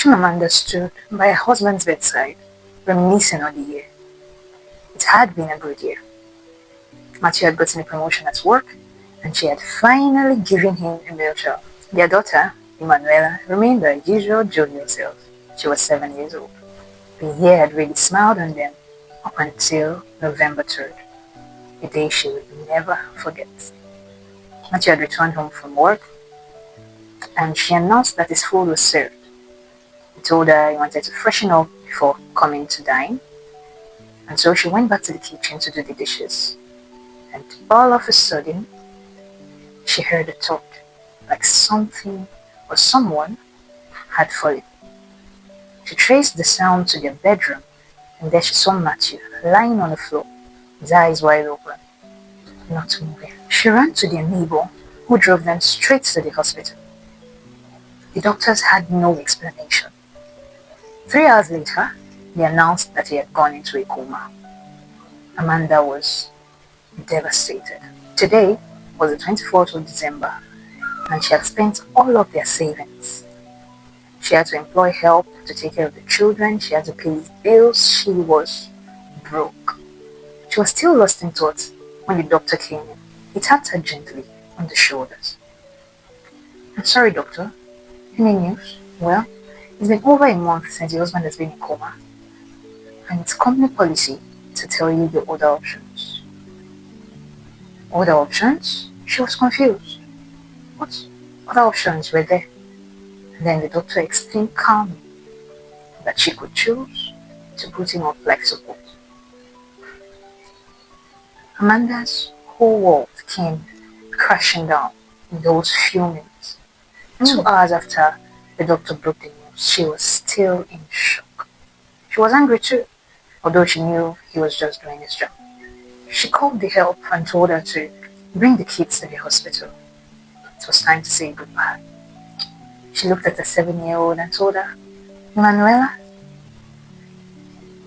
Chimamanda stood by her husband's bedside, reminiscing on the year. It had been a good year. Matthew had gotten a promotion at work, and she had finally given him a male child. Their daughter, Emanuela, remained her usual jovial self. She was 7 years old. The year had really smiled on them up until November 3rd, a day she would never forget. Matthew had returned home from work, and she announced that his food was served. He told her he wanted to freshen up before coming to dine, and so she went back to the kitchen to do the dishes. And all of a sudden, she heard a thud, like something or someone had fallen. She traced the sound to their bedroom, and there she saw Matthew lying on the floor, his eyes wide open, not moving. She ran to their neighbor, who drove them straight to the hospital. The doctors had no explanation. 3 hours later, they announced that he had gone into a coma. Amanda was devastated. Today was the 24th of December, and she had spent all of their savings. She had to employ help to take care of the children. She had to pay his bills. She was broke. She was still lost in thought when the doctor came in. He tapped her gently on the shoulders. "I'm sorry, doctor. Any news?" "Well, it's been over a month since your husband has been in coma, and it's company policy to tell you the other options." "Other options?" She was confused. What other options were there? And then the doctor explained calmly that she could choose to put him on life support. Amanda's whole world came crashing down in those few minutes. 2 hours after the doctor broke the news, she was still in shock. She was angry too, although she knew he was just doing his job. She called the help and told her to bring the kids to the hospital. It was time to say goodbye. She looked at the 7-year-old and told her, "Emanuela,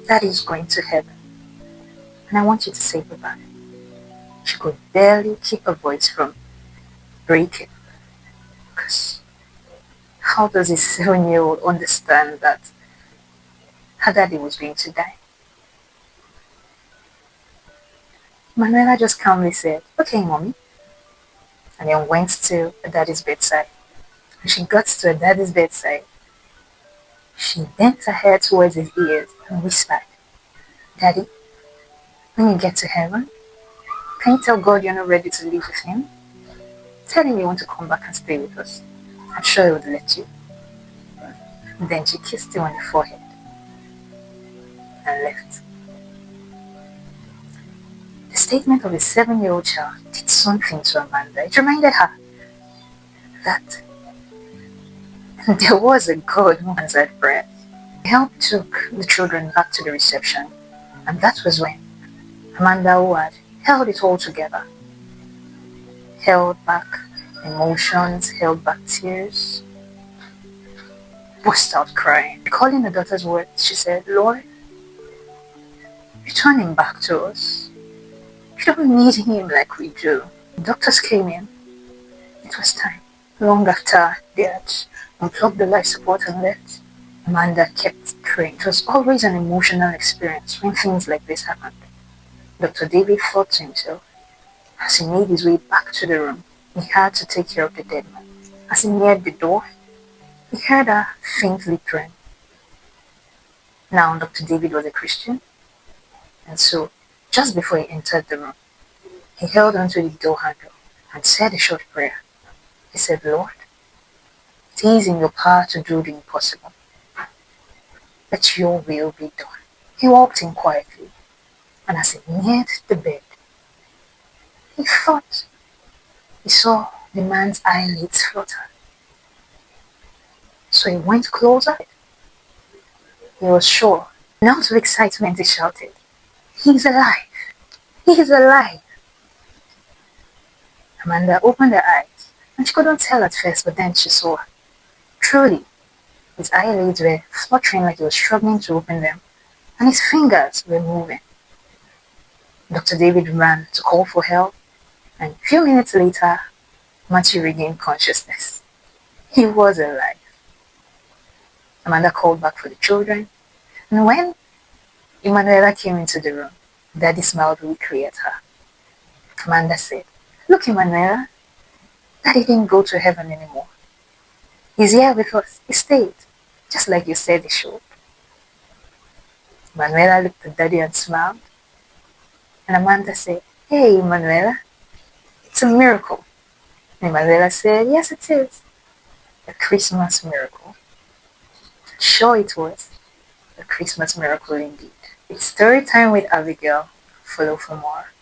Daddy is going to heaven, and I want you to say goodbye." She could barely keep her voice from breaking, because how does a 7-year-old understand that her daddy was going to die? Manuela just calmly said, "Okay, mommy," and then went to her daddy's bedside. When she got to her daddy's bedside, she bent her head towards his ears and whispered, "Daddy, when you get to heaven, can you tell God you're not ready to live with him? Tell him you want to come back and stay with us. I'm sure he would let you." And then she kissed him on the forehead and left. The statement of a 7-year-old child did something to Amanda. It reminded her that there was a God who answered prayer. The help took the children back to the reception, and that was when Amanda, who had held it all together, held back emotions, held back tears, burst out crying. Recalling her daughter's words, she said, "Lord, return him back to us. We don't need him like we do." The doctors came in. It was time. Long after they had unplugged the life support and left, Amanda kept praying. It was always an emotional experience when things like this happened. Dr. David thought to himself, as he made his way back to the room, he had to take care of the dead man. As he neared the door, he heard her faintly praying. Now, Dr. David was a Christian, and so just before he entered the room, he held onto the door handle and said a short prayer. He said, "Lord, it is in your power to do the impossible. Let your will be done." He walked in quietly, and as he neared the bed, he thought he saw the man's eyelids flutter. So he went closer. He was sure. Out of excitement, he shouted, "He's alive! He's alive!" Amanda opened her eyes, and she couldn't tell at first, but then she saw. Truly, his eyelids were fluttering like he was struggling to open them, and his fingers were moving. Dr. David ran to call for help, and a few minutes later, Matthew regained consciousness. He was alive. Amanda called back for the children, and when Emanuela came into the room, Daddy smiled weakly at her. Amanda said, "Look, Emanuela, Daddy didn't go to heaven anymore. He's here with us. He stayed, just like you said he should." Emanuela looked at Daddy and smiled, and Amanda said, "Hey, Emanuela, it's a miracle." And Emanuela said, "Yes, it is. A Christmas miracle." Sure it was. A Christmas miracle indeed. It's story time with Abigail. Follow for more.